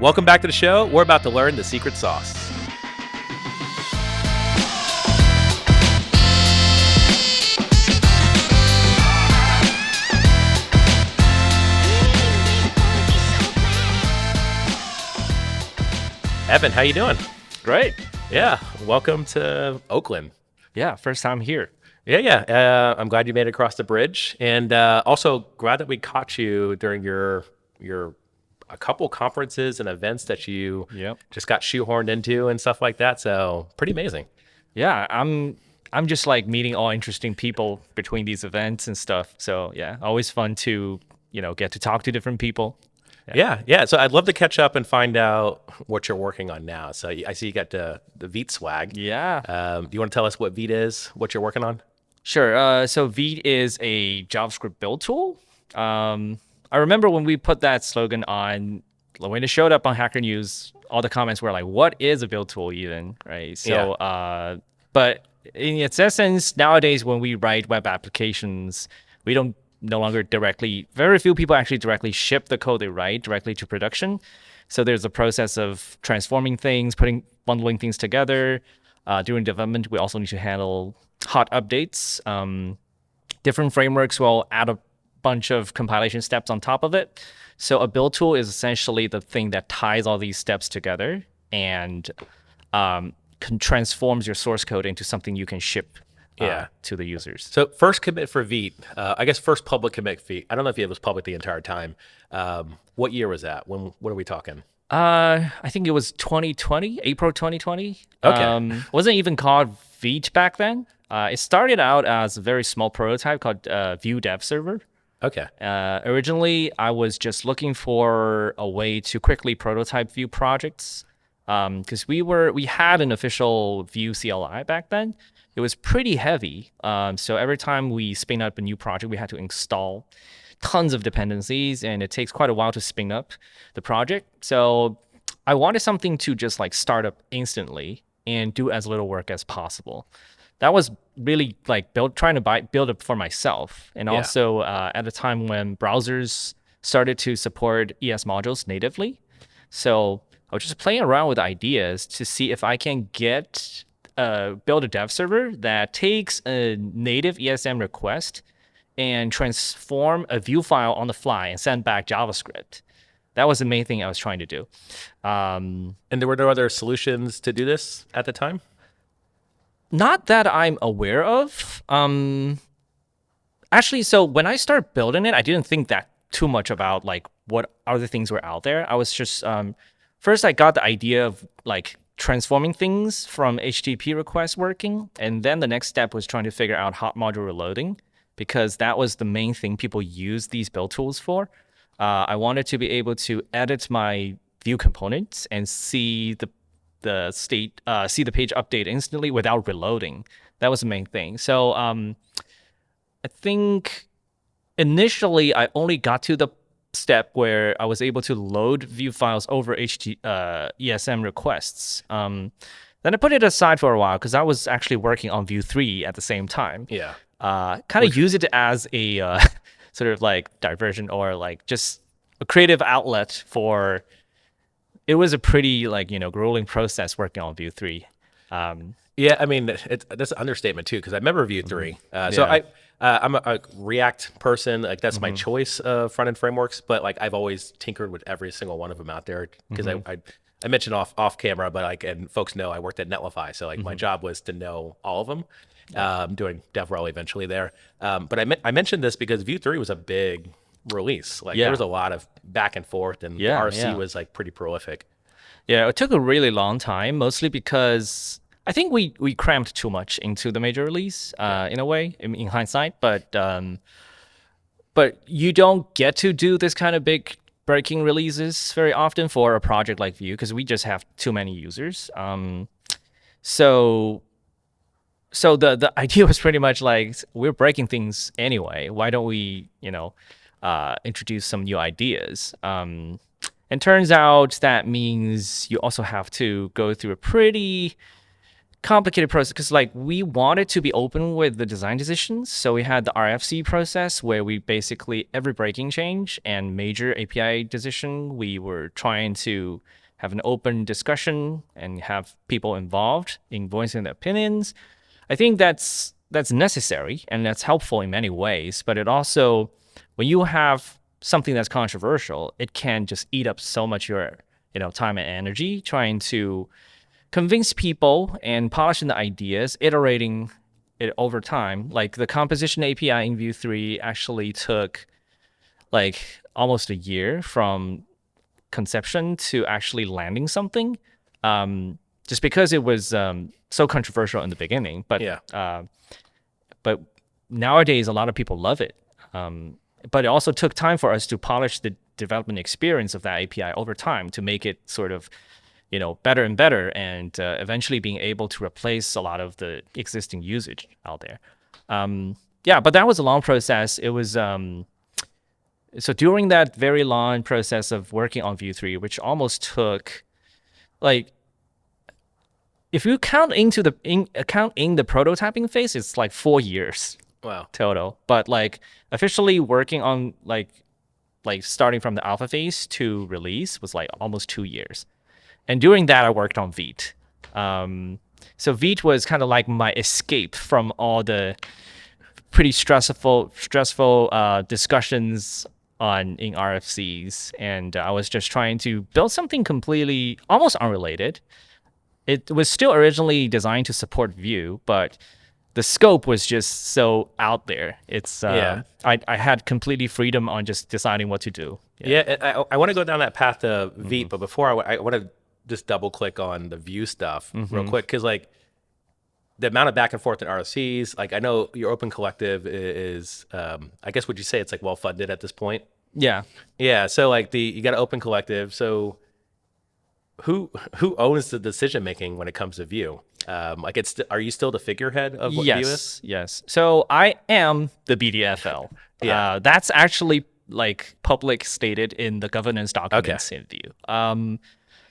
Welcome back to the show. We're about to learn the secret sauce. Evan, how you doing? Great. Yeah, welcome to Oakland. Yeah, first time here. Yeah. I'm glad you made it across the bridge, and also glad that we caught you during your a couple conferences and events that you Yep. just got shoehorned into and stuff like that. So pretty amazing. Yeah, I'm just like meeting all interesting people between these events and stuff. So yeah, always fun to, get to talk to different people. Yeah. So I'd love to catch up and find out what you're working on now. So I see you got the Vite swag. Yeah. Do you want to tell us what Vite is, what you're working on? Sure. So Vite is a JavaScript build tool. I remember when we put that slogan on, when it showed up on Hacker News, all the comments were like, "What is a build tool even?" Right? So, but in its essence, nowadays when we write web applications, we don't no longer directly. Very few people actually directly ship the code they write directly to production. So there's a process of transforming things, bundling things together. During development, we also need to handle hot updates. Different frameworks will add a bunch of compilation steps on top of it. So a build tool is essentially the thing that ties all these steps together and transforms your source code into something you can ship to the users. So first commit for Vite, I guess first public commit Vite. I don't know if it was public the entire time. What year was that? What are we talking? I think it was 2020, April 2020. Okay. Wasn't even called Vite back then. It started out as a very small prototype called Vue Dev Server. Okay. Originally, I was just looking for a way to quickly prototype Vue projects because we had an official Vue CLI back then. It was pretty heavy. So every time we spin up a new project, we had to install tons of dependencies, and it takes quite a while to spin up the project. So I wanted something to just like start up instantly and do as little work as possible. That was really like trying to build it for myself. And also at a time when browsers started to support ES modules natively. So I was just playing around with ideas to see if I can build a dev server that takes a native ESM request and transform a Vue file on the fly and send back JavaScript. That was the main thing I was trying to do. And there were no other solutions to do this at the time? Not that I'm aware of. Actually, so when I started building it, I didn't think that too much about like what other things were out there. I was just first I got the idea of like transforming things from HTTP requests working, and then the next step was trying to figure out hot module reloading because that was the main thing people use these build tools for. I wanted to be able to edit my Vue components and see the page update instantly without reloading. That was the main thing. So I think initially I only got to the step where I was able to load Vue files over ESM requests. Then I put it aside for a while because I was actually working on Vue 3 at the same time. Yeah. Kind of use it as a sort of like diversion or like just a creative outlet for. It was a pretty like grueling process working on Vue 3. Yeah, I mean that's an understatement too because I remember Vue 3. So I'm a React person. Like that's my choice of front end frameworks, but like I've always tinkered with every single one of them out there because I mentioned off camera, but like and folks know I worked at Netlify, so like my job was to know all of them. Doing DevRel eventually there, but I mentioned this because Vue 3 was a big release. Like there was a lot of back and forth, and the RC was like pretty prolific. Yeah, it took a really long time, mostly because I think we crammed too much into the major release in a way, in hindsight. But you don't get to do this kind of big breaking releases very often for a project like Vue because we just have too many users. So the idea was pretty much like we're breaking things anyway. Why don't we introduce some new ideas? And turns out that means you also have to go through a pretty complicated process because like we wanted to be open with the design decisions. So we had the RFC process where we basically every breaking change and major API decision, we were trying to have an open discussion and have people involved in voicing their opinions. I think that's necessary and that's helpful in many ways, but it also, when you have something that's controversial, it can just eat up so much your time and energy trying to convince people and polishing the ideas, iterating it over time. Like the composition API in Vue 3 actually took like almost a year from conception to actually landing something, just because it was so controversial in the beginning. But but nowadays a lot of people love it. But it also took time for us to polish the development experience of that API over time to make it sort of better and better, and eventually being able to replace a lot of the existing usage out there. But that was a long process. It was so during that very long process of working on Vue 3, which almost took like, if you count in the prototyping phase, it's like 4 years. Wow. Total. But like officially working on like starting from the alpha phase to release was like almost 2 years. And during that, I worked on Vite. So Vite was kind of like my escape from all the pretty stressful discussions in RFCs. And I was just trying to build something completely, almost unrelated. It was still originally designed to support Vue, but the scope was just so out there. It's I had completely freedom on just deciding what to do. I want to go down that path to Vite, but before I want to just double click on the Vue stuff real quick, because like the amount of back and forth in RFCs, like I know your open collective is I guess would you say it's like well funded at this point? Yeah. So like you got an open collective. So who owns the decision making when it comes to Vue? Like are you still the figurehead of what Vue is? Yes. So I am the BDFL. That's actually like public stated in the governance documents in Vue.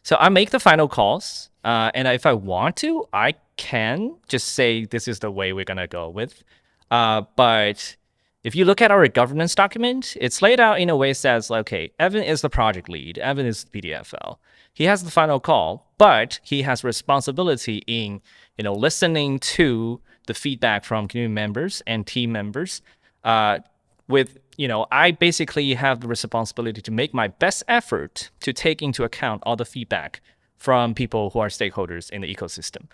So I make the final calls, and if I want to, I can just say this is the way we're gonna go with. But if you look at our governance document, it's laid out in a way that says, okay, Evan is the project lead, Evan is the BDFL. He has the final call, but he has responsibility in listening to the feedback from community members and team members. I basically have the responsibility to make my best effort to take into account all the feedback from people who are stakeholders in the ecosystem.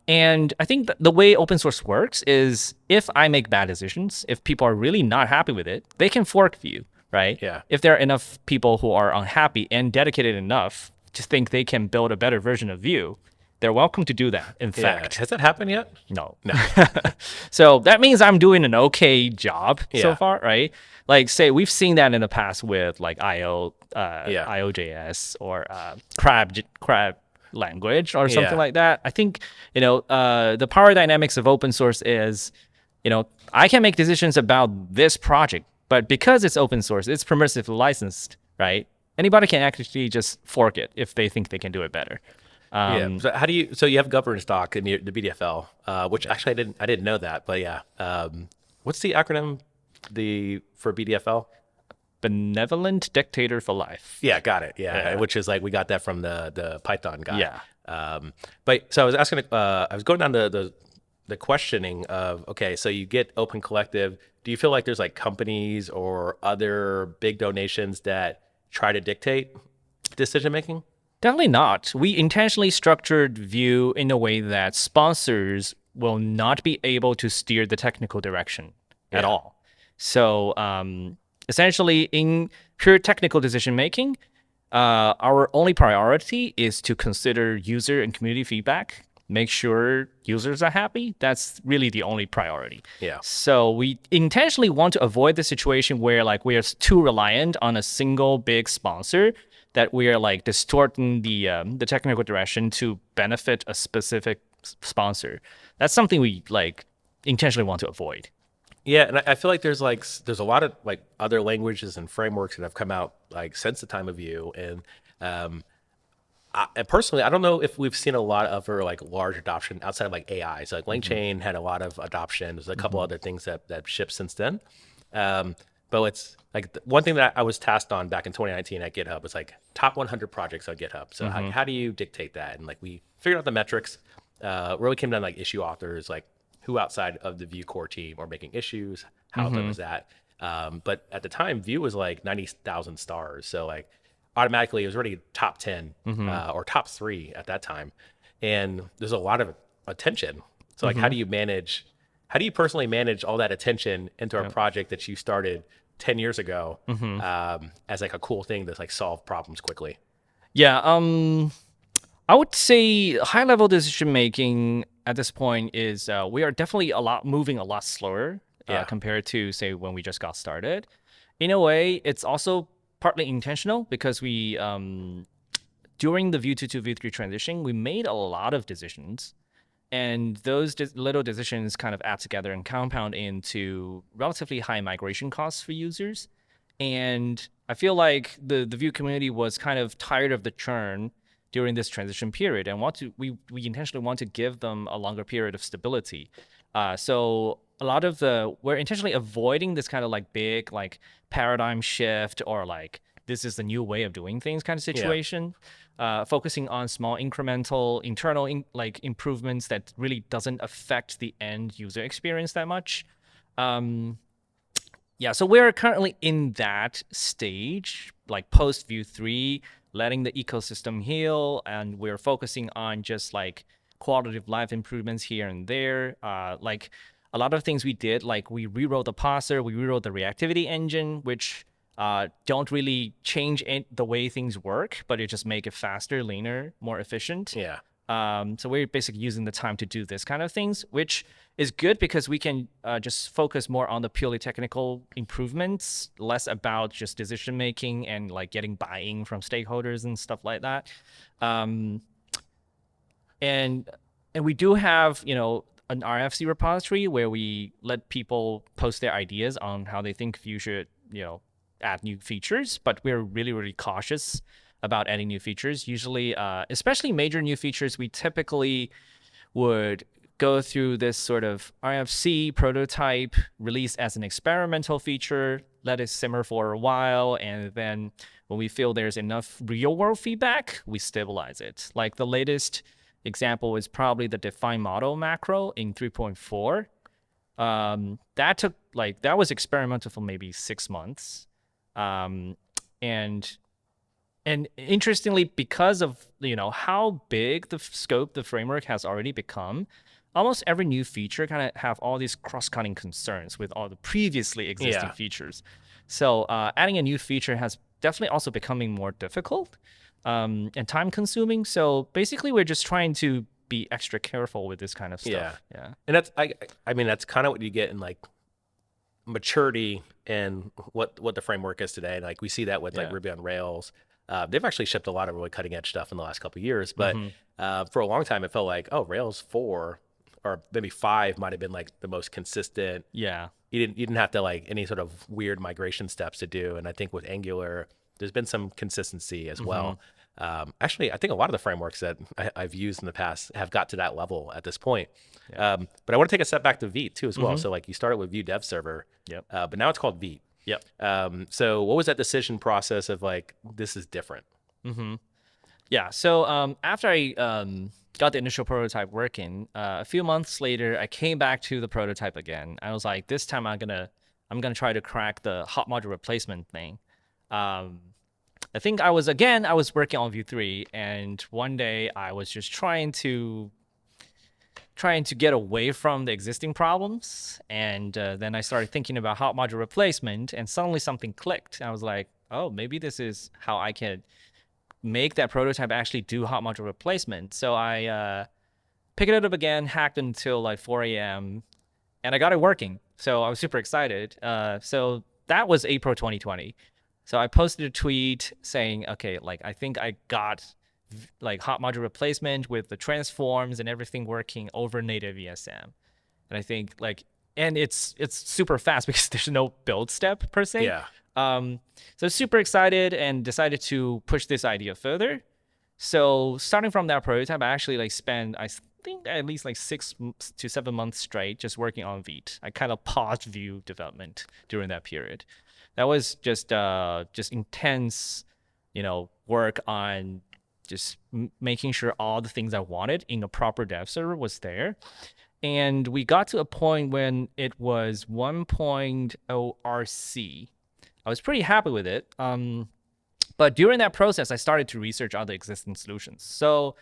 And I think the way open source works is if I make bad decisions, if people are really not happy with it, they can fork Vue, right? Yeah. If there are enough people who are unhappy and dedicated enough to think they can build a better version of Vue, they're welcome to do that. In fact, has that happened yet? No. So that means I'm doing an okay job so far, right? Like, say we've seen that in the past with like IO.js or Crab language or something like that. I think the power dynamics of open source is, I can make decisions about this project, but because it's open source, it's permissively licensed, right? Anybody can actually just fork it if they think they can do it better. So how do you? So you have governance doc in the BDFL, which actually I didn't know that, but what's the acronym for BDFL? Benevolent Dictator for Life. Yeah, got it. Yeah, which is like we got that from the Python guy. Yeah. But so I was asking, I was going down the questioning of, okay, so you get open collective. Do you feel like there's like companies or other big donations that try to dictate decision making? Definitely not. We intentionally structured Vue in a way that sponsors will not be able to steer the technical direction at all. So essentially, in pure technical decision making, our only priority is to consider user and community feedback, make sure users are happy. That's really the only priority. Yeah. So we intentionally want to avoid the situation where like we are too reliant on a single big sponsor, that we are like distorting the technical direction to benefit a specific sponsor. That's something we like intentionally want to avoid. Yeah, and I feel like there's a lot of like other languages and frameworks that have come out like since the time of Vue, and Personally, I don't know if we've seen a lot of like large adoption outside of like AI. So like LangChain had a lot of adoption. There's a couple other things that shipped since then. But it's like one thing that I was tasked on back in 2019 at GitHub was like top 100 projects on GitHub. So how do you dictate that? And like we figured out the metrics. Really came down to like issue authors, like who outside of the Vue core team are making issues, how good was that? But at the time, Vue was like 90,000 stars. So like automatically it was already top 10 or top 3 at that time. And there's a lot of attention. So like how do you personally manage all that attention into a project that you started 10 years ago as like a cool thing to like solve problems quickly? Yeah, I would say high level decision making at this point is we are definitely moving a lot slower compared to say when we just got started. In a way, it's also partly intentional because we during the Vue 2 to Vue 3 transition, we made a lot of decisions. And those little decisions kind of add together and compound into relatively high migration costs for users. And I feel like the Vue community was kind of tired of the churn during this transition period, and we intentionally want to give them a longer period of stability. So a lot of we're intentionally avoiding this kind of like big like paradigm shift or like this is the new way of doing things kind of situation. Focusing on small incremental internal improvements that really doesn't affect the end user experience that much. So we're currently in that stage, like post Vue 3, letting the ecosystem heal, and we're focusing on just like quality of life improvements here and there. Like a lot of things we did, like we rewrote the parser, we rewrote the reactivity engine, which don't really change the way things work, but it just make it faster, leaner, more efficient. Yeah. So we're basically using the time to do this kind of things, which is good because we can just focus more on the purely technical improvements, less about just decision making and like getting buy-in from stakeholders and stuff like that. And we do have, an RFC repository where we let people post their ideas on how they think Vue should, add new features, but we're really, really cautious about adding new features. Usually, especially major new features, we typically would go through this sort of RFC prototype, release as an experimental feature, let it simmer for a while, and then when we feel there's enough real world feedback, we stabilize it. Like the latest example is probably the define model macro in 3.4. That was experimental for maybe 6 months. And interestingly, because of how big the scope the framework has already become, almost every new feature kind of have all these cross-cutting concerns with all the previously existing features. So adding a new feature has definitely also becoming more difficult and time-consuming. So basically, we're just trying to be extra careful with this kind of stuff. Yeah. And that's I mean that's kind of what you get in like maturity and what the framework is today. Like we see that with like Ruby on Rails. They've actually shipped a lot of really cutting edge stuff in the last couple of years, but for a long time it felt like Rails 4 or maybe 5 might have been like the most consistent. Yeah, you didn't have to like any sort of weird migration steps to do. And I think with Angular, there's been some consistency as well. Actually, I think a lot of the frameworks that I've used in the past have got to that level at this point. But I want to take a step back to Vite too as well. So like you started with Vue Dev Server, but now it's called Vite. So what was that decision process of like, this is different? Yeah. So after I got the initial prototype working, a few months later, I came back to the prototype again. I was like, this time I'm gonna try to crack the hot module replacement thing. I think I was working on Vue 3, and one day I was just trying to get away from the existing problems, and then I started thinking about hot module replacement, and suddenly something clicked. I was like, oh, maybe this is how I can make that prototype actually do hot module replacement. So I picked it up again, hacked until like 4 a.m., and I got it working. So I was super excited. So that was April 2020. So I posted a tweet saying, okay, like I think I got like hot module replacement with the transforms and everything working over native ESM. And I think and it's super fast because there's no build step per se. Yeah. So super excited and decided to push this idea further. So starting from that prototype, I actually like spent, I think, at least like 6 to 7 months straight just working on Vite. I kind of paused Vue development during that period. That was just intense, work on just making sure all the things I wanted in a proper dev server was there. And we got to a point when it was 1.0 RC. I was pretty happy with it. But during that process, I started to research other existing solutions. So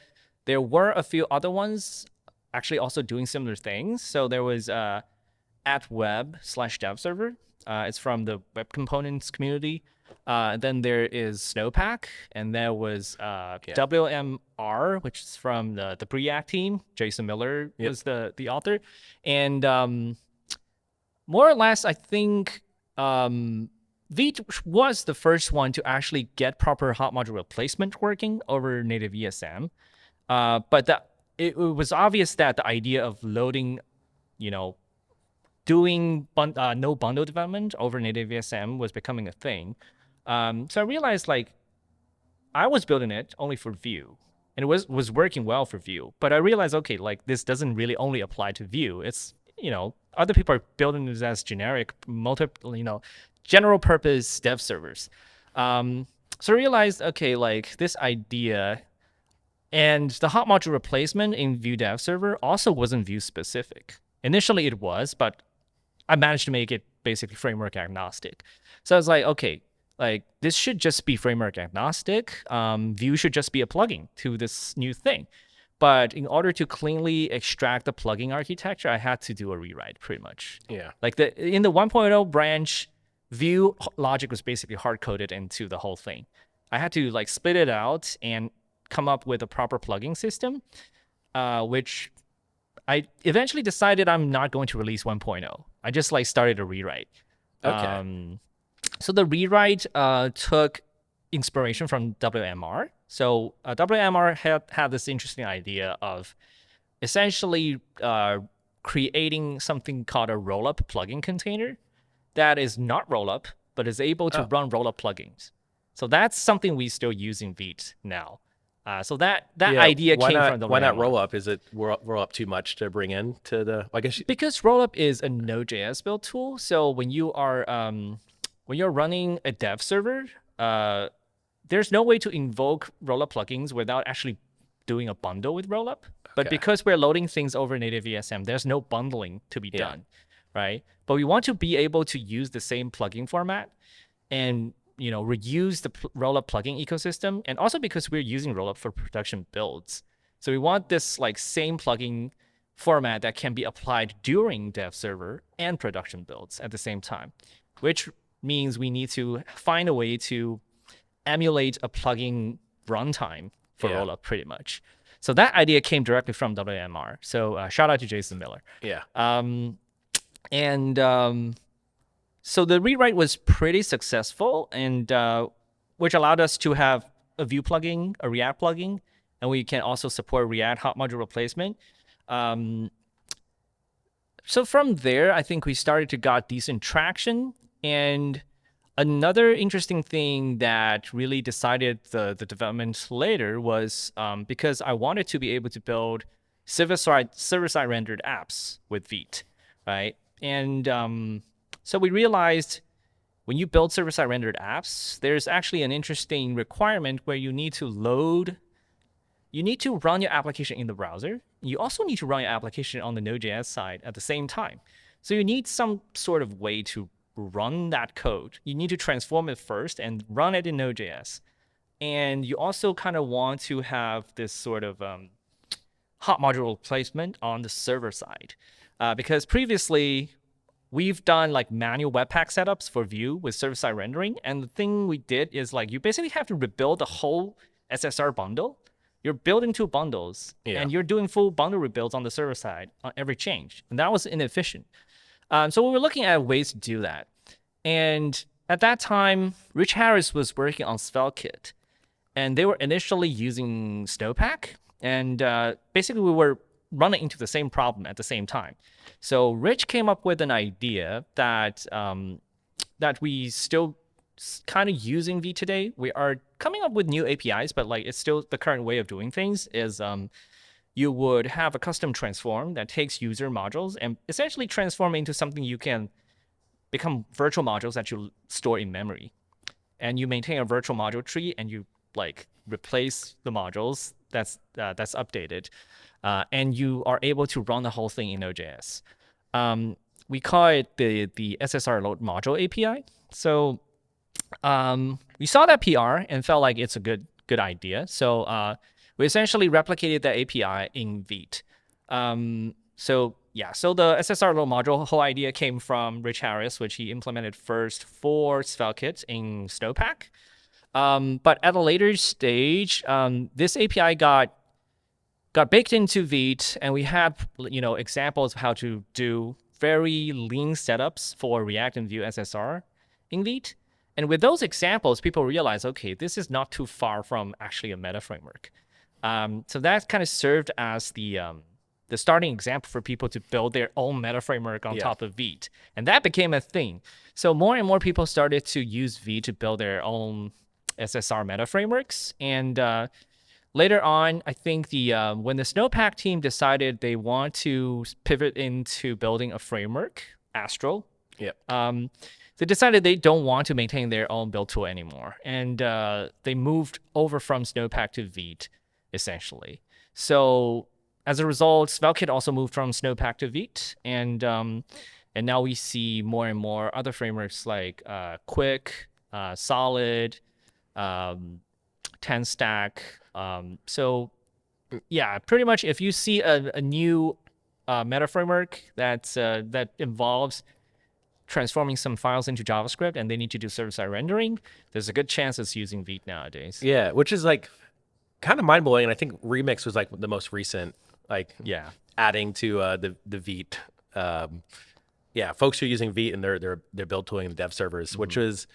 there were a few other ones actually also doing similar things. So there was @web/dev server. It's from the web components community. Then there is Snowpack, and there was WMR, which is from the Preact team. Jason Miller was the author. And more or less, I think Vite was the first one to actually get proper hot module replacement working over native ESM. But it was obvious that the idea of loading, doing no bundle development over native ESM was becoming a thing. So I realized I was building it only for Vue, and it was working well for Vue. But I realized, okay, this doesn't really only apply to Vue. It's, other people are building this as generic, general purpose dev servers. So I realized, okay, this idea and the hot module replacement in Vue Dev Server also wasn't Vue specific. Initially it was, but I managed to make it basically framework agnostic. So I was like, okay, this should just be framework agnostic. Vue should just be a plugin to this new thing. But in order to cleanly extract the plugin architecture, I had to do a rewrite pretty much. Yeah. In the 1.0 branch, Vue logic was basically hard-coded into the whole thing. I had to split it out and come up with a proper plugin system, which I eventually decided I'm not going to release 1.0. I just started a rewrite. Okay. So the rewrite took inspiration from WMR. So WMR had this interesting idea of essentially creating something called a Rollup plugin container that is not Rollup, but is able to run Rollup plugins. So that's something we still use in Vite now. So that idea came from the Why not Rollup? Is it Rollup too much to bring in to the? I guess because Rollup is a Node.js build tool. So when you are when you're running a dev server, there's no way to invoke Rollup plugins without actually doing a bundle with Rollup. But because we're loading things over native ESM, there's no bundling to be done, right? But we want to be able to use the same plugin format and reuse the Rollup plugin ecosystem, and also because we're using Rollup for production builds. So we want this same plugin format that can be applied during dev server and production builds at the same time, which means we need to find a way to emulate a plugin runtime for Rollup pretty much. So that idea came directly from WMR. So shout out to Jason Miller. Yeah. So the rewrite was pretty successful, and which allowed us to have a Vue plugin, a React plugin, and we can also support React hot module replacement. So from there, I think we started to got decent traction. And another interesting thing that really decided the development later was because I wanted to be able to build server-side rendered apps with Vite, right? And so we realized when you build server-side rendered apps, there's actually an interesting requirement where you need to run your application in the browser. You also need to run your application on the Node.js side at the same time. So you need some sort of way to run that code. You need to transform it first and run it in Node.js. And you also kind of want to have this sort of hot module replacement on the server side. Because previously, we've done manual Webpack setups for Vue with server-side rendering. And the thing we did is you basically have to rebuild the whole SSR bundle. You're building two bundles, and you're doing full bundle rebuilds on the server side on every change. And that was inefficient. So we were looking at ways to do that. And at that time, Rich Harris was working on SvelteKit. And they were initially using Snowpack. And basically, we were running into the same problem at the same time. So Rich came up with an idea that that we still kind of using Vite today. We are coming up with new APIs, but like it's still the current way of doing things is you would have a custom transform that takes user modules and essentially transform into something you can become virtual modules that you store in memory. And you maintain a virtual module tree and you like replace the modules that's updated. And you are able to run the whole thing in Node.js. We call it the SSR load module API. So we saw that PR and felt like it's a good idea. So we essentially replicated that API in Vite. So the SSR load module whole idea came from Rich Harris, which he implemented first for SvelteKit in Snowpack. But at a later stage, this API got baked into Vite, and we had examples of how to do very lean setups for React and Vue SSR in Vite. And with those examples, people realize, okay, this is not too far from actually a meta framework. So that kind of served as the starting example for people to build their own meta framework on top of Vite. And that became a thing. So more and more people started to use Vite to build their own SSR meta frameworks. And later on, I think when the Snowpack team decided they want to pivot into building a framework, Astro, they decided they don't want to maintain their own build tool anymore. And they moved over from Snowpack to Vite, essentially. So as a result, SvelteKit also moved from Snowpack to Vite. And now we see more and more other frameworks like Quick, Solid, 10stack. So yeah, pretty much if you see a new meta framework that involves transforming some files into JavaScript and they need to do server-side rendering, there's a good chance it's using Vite nowadays. Yeah, which is like kind of mind-blowing. And I think Remix was like the most recent, adding to the Vite. Folks who are using Vite and their build tooling and dev servers, which is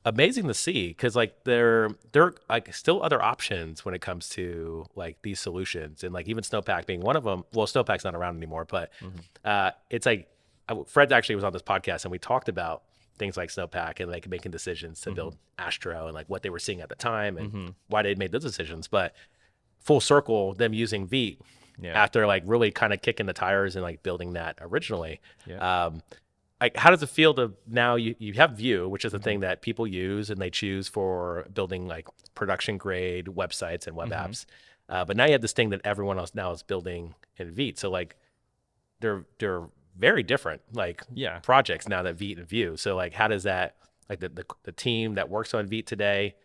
amazing to see, because like there are like still other options when it comes to like these solutions, and like even Snowpack being one of them. Well, Snowpack's not around anymore, but it's like Fred actually was on this podcast and we talked about things like Snowpack and like making decisions to build Astro and like what they were seeing at the time and why they made those decisions. But full circle, them using Vite after like really kind of kicking the tires and like building that originally. Like, how does it feel to now you have Vue, which is the thing that people use and they choose for building like production grade websites and web apps. But now you have this thing that everyone else now is building in Vite. So like they're very different like projects now, that Vite and Vue. So like how does that, like the team that works on Vite today,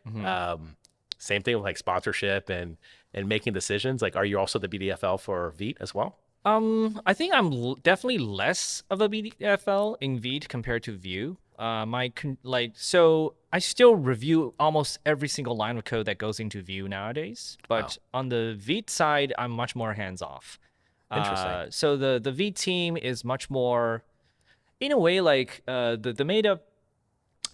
same thing with like sponsorship and making decisions, like are you also the BDFL for Vite as well? I think I'm definitely less of a BDFL in Vite compared to Vue. So I still review almost every single line of code that goes into Vue nowadays, but on the Vite side, I'm much more hands-off. Interesting. So the Vite team is much more, in a way, like the made up.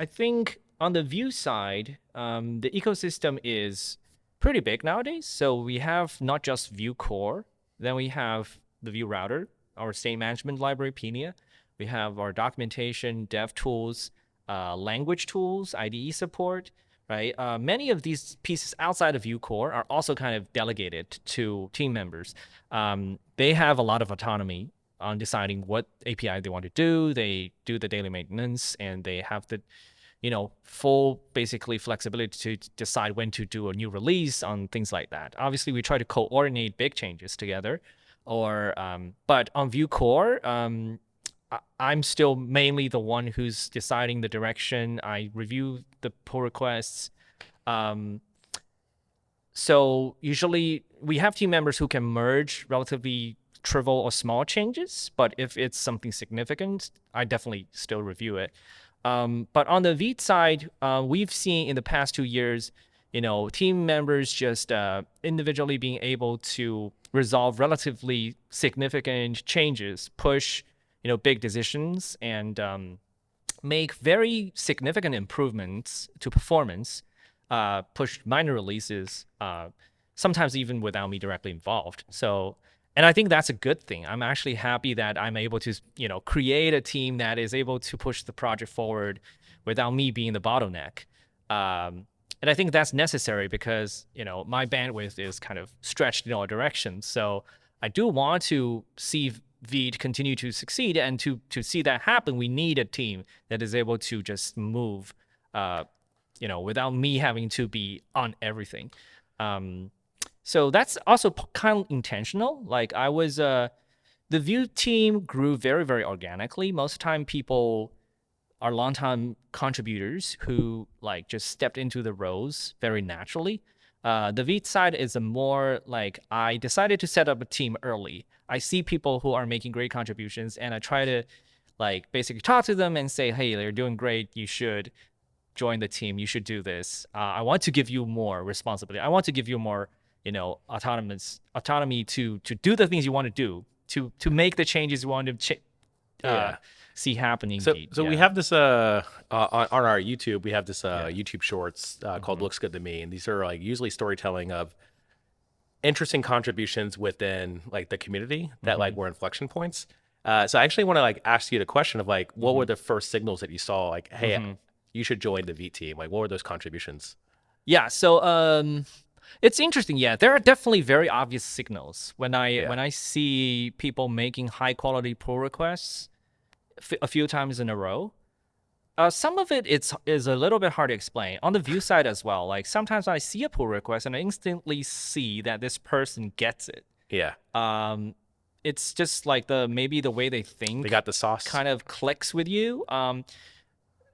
I think on the Vue side, the ecosystem is pretty big nowadays. So we have not just Vue core, then we have the Vue router, our state management library, Penia. We have our documentation, dev tools, language tools, IDE support, right? Many of these pieces outside of Vue core are also kind of delegated to team members. They have a lot of autonomy on deciding what API they want to do. They do the daily maintenance, and they have the full basically flexibility to decide when to do a new release on things like that. Obviously, we try to coordinate big changes together. But on Vue core, I'm still mainly the one who's deciding the direction. I review the pull requests. So usually we have team members who can merge relatively trivial or small changes, but if it's something significant, I definitely still review it. But on the Vite side, we've seen in the past 2 years, team members just individually being able to resolve relatively significant changes, push, big decisions, and make very significant improvements to performance, push minor releases, sometimes even without me directly involved. So, and I think that's a good thing. I'm actually happy that I'm able to, create a team that is able to push the project forward without me being the bottleneck. And I think that's necessary because, my bandwidth is kind of stretched in all directions. So I do want to see Vite continue to succeed, and to see that happen, we need a team that is able to just move, without me having to be on everything. So that's also kind of intentional. Like the Vue team grew very, very organically. Most of the time, people are longtime contributors who like just stepped into the roles very naturally. The Vite side is a more like, I decided to set up a team early. I see people who are making great contributions, and I try to like basically talk to them and say, hey, they're doing great. You should join the team. You should do this. I want to give you more responsibility. I want to give you more, autonomy to do the things you want to do, to make the changes you want to see happening. So we have this on our YouTube. We have this YouTube Shorts called "Looks Good to Me," and these are like usually storytelling of interesting contributions within like the community that like were inflection points. So I actually want to like ask you the question of like, what were the first signals that you saw? Like, hey, you should join the Vite team. Like, what were those contributions? Yeah. So it's interesting. Yeah, there are definitely very obvious signals when I see people making high quality pull requests a few times in a row. Some of it is a little bit hard to explain. On the Vue side as well, like sometimes I see a pull request and I instantly see that this person gets it. Yeah. It's just like maybe the way they think. They got the sauce. Kind of clicks with you.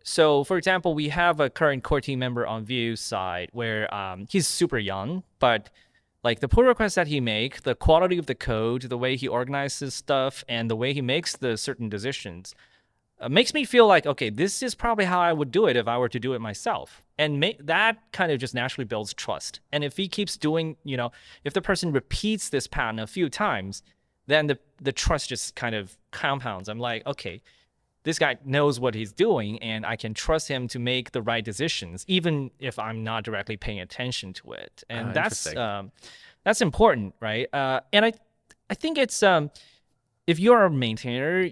So for example, we have a current core team member on Vue side where he's super young, but like the pull requests that he make, the quality of the code, the way he organizes stuff, and the way he makes the certain decisions makes me feel like, okay, this is probably how I would do it if I were to do it myself. And that kind of just naturally builds trust. And if he keeps doing, if the person repeats this pattern a few times, then the trust just kind of compounds. I'm like, okay, this guy knows what he's doing, and I can trust him to make the right decisions, even if I'm not directly paying attention to it. And that's important, right? And I think it's if you're a maintainer,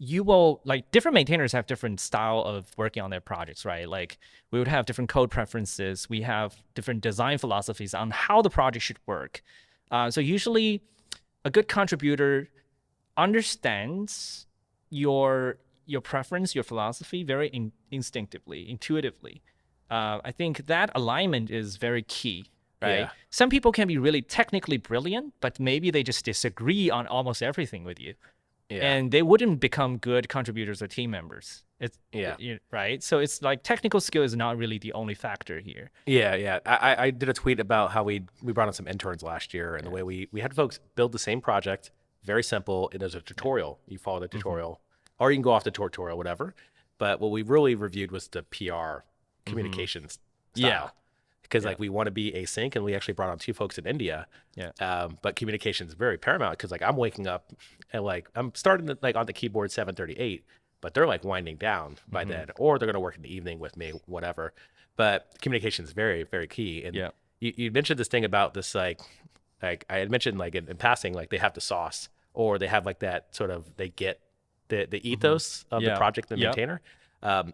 you will like different maintainers have different style of working on their projects, right? Like we would have different code preferences, we have different design philosophies on how the project should work. So usually, a good contributor understands your preference, your philosophy very instinctively, intuitively. I think that alignment is very key, right? Yeah. Some people can be really technically brilliant, but maybe they just disagree on almost everything with you. Yeah. And they wouldn't become good contributors or team members. Right? So it's like technical skill is not really the only factor here. Yeah. I did a tweet about how we brought on some interns last year, and the way we had folks build the same project, very simple, and there's a tutorial. You follow the tutorial. Or you can go off the tutorial, whatever. But what we really reviewed was the PR communications style. Because like we want to be async, and we actually brought on 2 folks in India. Yeah. But communication is very paramount, because like I'm waking up and like I'm starting like on the keyboard 7:38, but they're like winding down by then, or they're gonna work in the evening with me, whatever. But communication is very, very key. And you mentioned this thing about this like I had mentioned like in passing, like they have the sauce, or they have like that sort of they get the ethos of the project, the maintainer.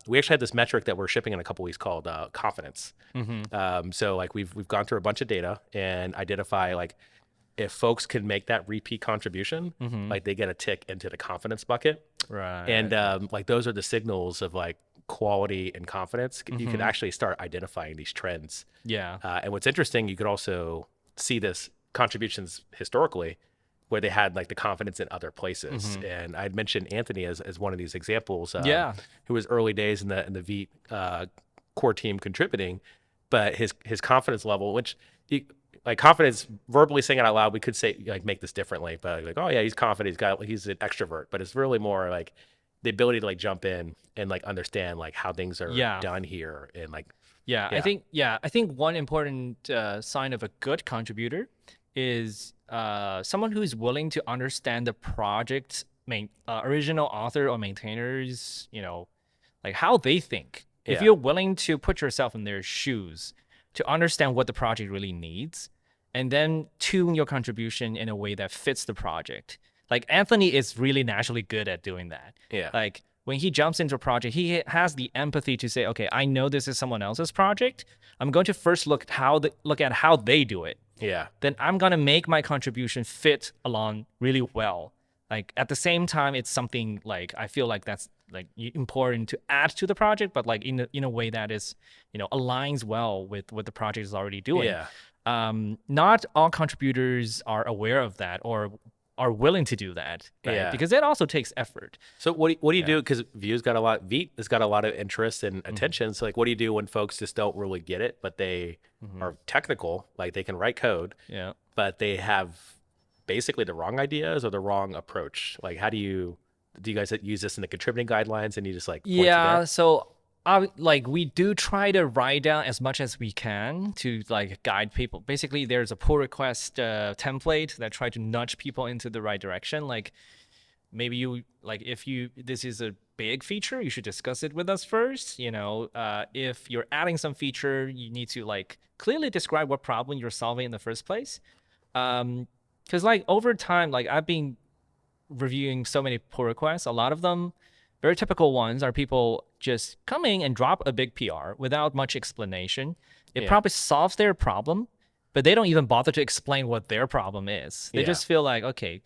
We actually had this metric that we're shipping in a couple weeks called confidence. So like we've gone through a bunch of data and identify like if folks can make that repeat contribution, like they get a tick into the confidence bucket. Right. And like those are the signals of like quality and confidence. You can actually start identifying these trends. Yeah. And what's interesting, you could also see this contributions historically, where they had like the confidence in other places. And I'd mentioned Anthony as one of these examples, who was early days in the Vite core team contributing, but his confidence level, which like confidence, verbally saying it out loud, we could say like make this differently, but like, oh yeah, he's confident, he's an extrovert, but it's really more like the ability to like jump in and like understand like how things are done here. And like, I think one important sign of a good contributor is someone who is willing to understand the project's original author or maintainers, like how they think. If you're willing to put yourself in their shoes to understand what the project really needs, and then tune your contribution in a way that fits the project. Like Anthony is really naturally good at doing that. Yeah. Like when he jumps into a project, he has the empathy to say, okay, I know this is someone else's project. I'm going to first look at how they do it. Yeah. Then I'm gonna make my contribution fit along really well. Like at the same time, it's something like I feel like that's like important to add to the project, but like in a way that is, aligns well with what the project is already doing. Yeah. Not all contributors are aware of that or are willing to do that, right? Yeah. Because it also takes effort. So what do you do? Because Vite has got a lot of interest and attention. So like, what do you do when folks just don't really get it, but they are technical, like they can write code, but they have basically the wrong ideas or the wrong approach? Like, how do you guys use this in the contributing guidelines and you just like point to there? So we do try to write down as much as we can to like guide people. Basically, there's a pull request template that try to nudge people into the right direction. Like maybe if this is a big feature, you should discuss it with us first. If you're adding some feature, you need to like clearly describe what problem you're solving in the first place. Because like over time, like I've been reviewing so many pull requests, a lot of them, very typical ones, are people just coming and drop a big PR without much explanation. It probably solves their problem, but they don't even bother to explain what their problem is. They just feel like, okay,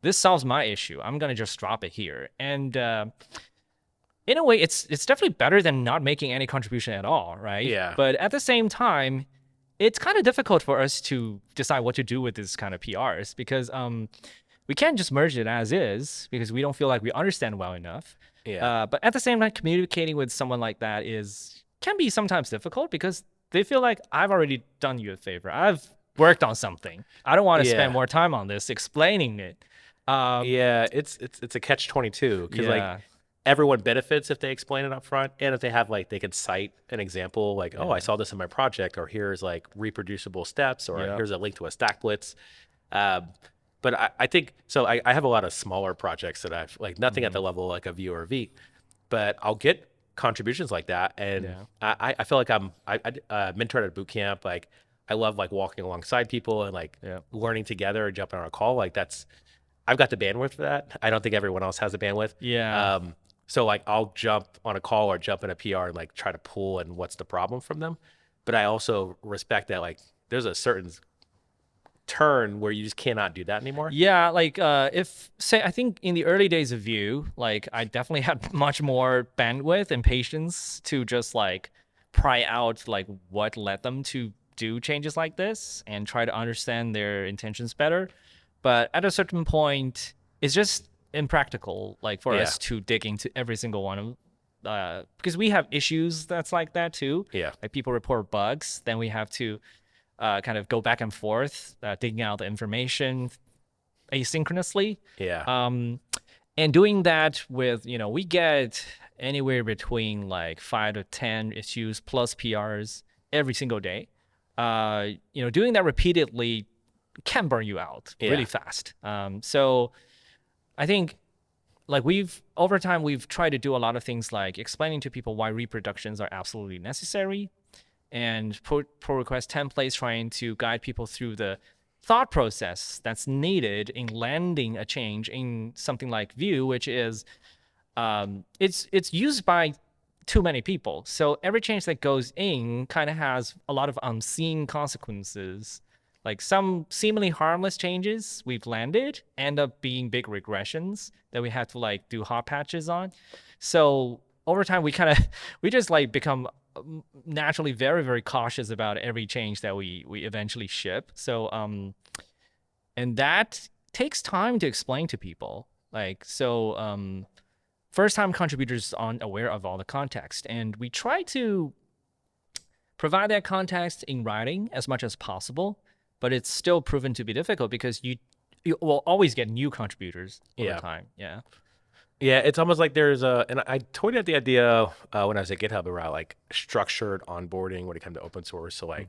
this solves my issue. I'm gonna just drop it here. And in a way, it's definitely better than not making any contribution at all, right? Yeah. But at the same time, it's kind of difficult for us to decide what to do with this kind of PRs because we can't just merge it as is because we don't feel like we understand well enough. Yeah. But at the same time, communicating with someone like that can be sometimes difficult because they feel like I've already done you a favor. I've worked on something. I don't want to spend more time on this explaining it. It's a catch-22 because like everyone benefits if they explain it up front, and if they have like they could cite an example like, oh, I saw this in my project, or here's like reproducible steps, or here's a link to a stack blitz. But I think so. I have a lot of smaller projects that I've like nothing at the level like a Vue or Vite, but I'll get contributions like that, and I feel like I mentored at a boot camp. Like I love like walking alongside people and like learning together and jumping on a call. Like I've got the bandwidth for that. I don't think everyone else has the bandwidth. Yeah. So like I'll jump on a call or jump in a PR and like try to pull and what's the problem from them. But I also respect that like there's a certain turn where you just cannot do that anymore. Yeah, like I think in the early days of Vue, like I definitely had much more bandwidth and patience to just like pry out like what led them to do changes like this and try to understand their intentions better. But at a certain point, it's just impractical like for us to dig into every single one of because we have issues that's like that too. Yeah. Like people report bugs, then we have to kind of go back and forth, digging out the information asynchronously. Yeah. And doing that with, we get anywhere between like 5 to 10 issues plus PRs every single day. Doing that repeatedly can burn you out really fast. So I think like over time, we've tried to do a lot of things like explaining to people why reproductions are absolutely necessary, and pull request templates trying to guide people through the thought process that's needed in landing a change in something like Vue, which is it's used by too many people. So every change that goes in kind of has a lot of unseen consequences. Like some seemingly harmless changes we've landed end up being big regressions that we have to like do hot patches on. So over time, we just like become naturally very, very cautious about every change that we eventually ship. So and that takes time to explain to people. Like so first time contributors aren't aware of all the context, and we try to provide that context in writing as much as possible, but it's still proven to be difficult because you will always get new contributors over time. Yeah, it's almost like there's and I totally had the idea when I was at GitHub around like structured onboarding when it comes to open source. So like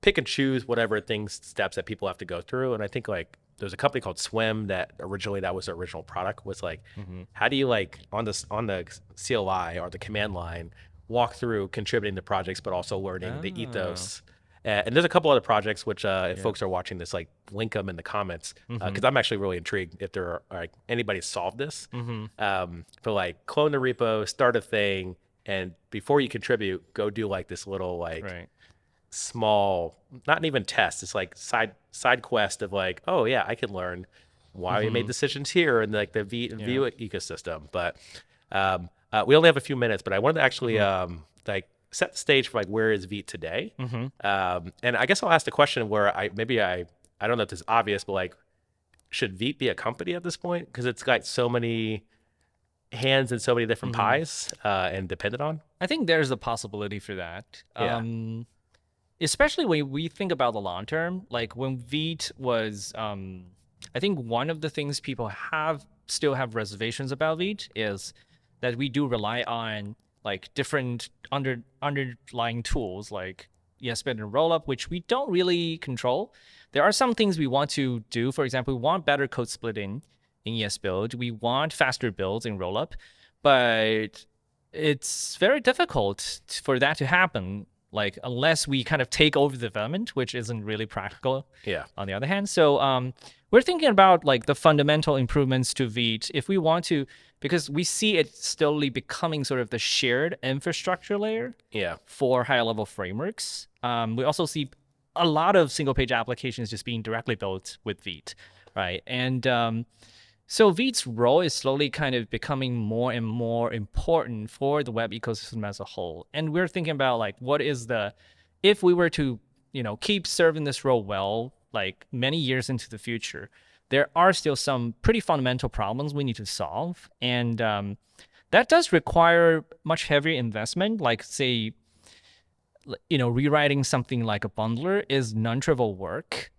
pick and choose whatever steps that people have to go through. And I think like there's a company called Swim that originally that was the original product was like, how do you like on the CLI or the command line walk through contributing to projects, but also learning the ethos. And there's a couple other projects which, if folks are watching this, like link them in the comments because I'm actually really intrigued if there are like anybody solved this. For like clone the repo, start a thing, and before you contribute, go do like this little like small, not even test. It's like side quest of like, oh yeah, I can learn why we made decisions here and like the Vue ecosystem. But we only have a few minutes, but I wanted to actually like set the stage for like where is Vite today. And I guess I'll ask the question where I don't know if this is obvious, but like, should Vite be a company at this point? Because it's got so many hands and so many different pies and dependent on. I think there's a possibility for that. Especially when we think about the long term, like when Vite was, I think one of the things people still have reservations about Vite is that we do rely on like different underlying tools like ESBuild and Rollup, which we don't really control. There are some things we want to do. For example, we want better code splitting in ESBuild. We want faster builds in Rollup, but it's very difficult for that to happen. Like unless we kind of take over the development, which isn't really practical. On the other hand, so we're thinking about like the fundamental improvements to Vite if we want to, because we see it slowly becoming sort of the shared infrastructure layer. For higher level frameworks. We also see a lot of single page applications just being directly built with Vite, right? And so Vite's role is slowly kind of becoming more and more important for the web ecosystem as a whole. And we're thinking about like, if we were to, keep serving this role well, like many years into the future, there are still some pretty fundamental problems we need to solve. And that does require much heavier investment, like say, rewriting something like a bundler is non-trivial work.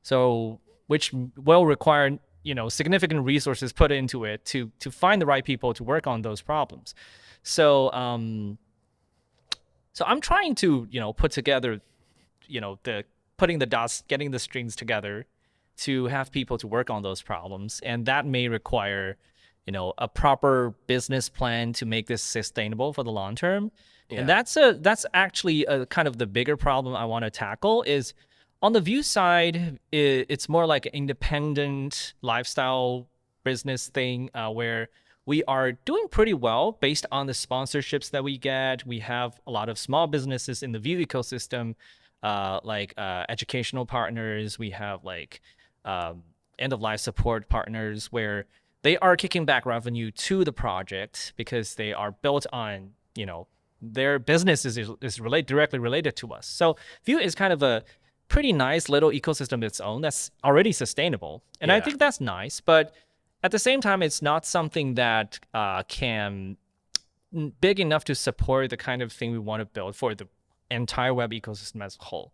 So which will require significant resources put into it to find the right people to work on those problems. So so I'm trying to put together putting the dots, getting the strings together to have people to work on those problems, and that may require a proper business plan to make this sustainable for the long term. And that's actually a kind of the bigger problem I want to tackle is. On the Vue side, it's more like an independent lifestyle business thing where we are doing pretty well based on the sponsorships that we get. We have a lot of small businesses in the Vue ecosystem, like educational partners. We have like end-of-life support partners where they are kicking back revenue to the project because they are built on, their business is directly related to us. So Vue is kind of a pretty nice little ecosystem of its own that's already sustainable. And I think that's nice, but at the same time, it's not something that can big enough to support the kind of thing we want to build for the entire web ecosystem as a whole.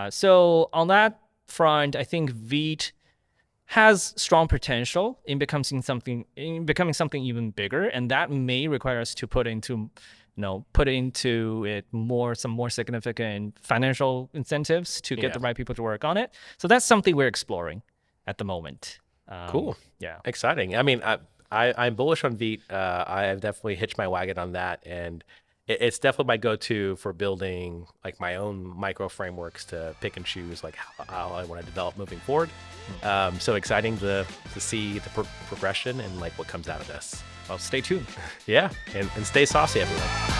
So on that front, I think Vite has strong potential in becoming something even bigger, and that may require us to put into it some more significant financial incentives to get the right people to work on it. So that's something we're exploring at the moment. Cool. Exciting. I mean, I'm bullish on Vite. I've definitely hitched my wagon on that, and it's definitely my go-to for building like my own micro frameworks to pick and choose like how I want to develop moving forward. So exciting to see the progression and like what comes out of this. Well, stay tuned. And stay saucy, everyone.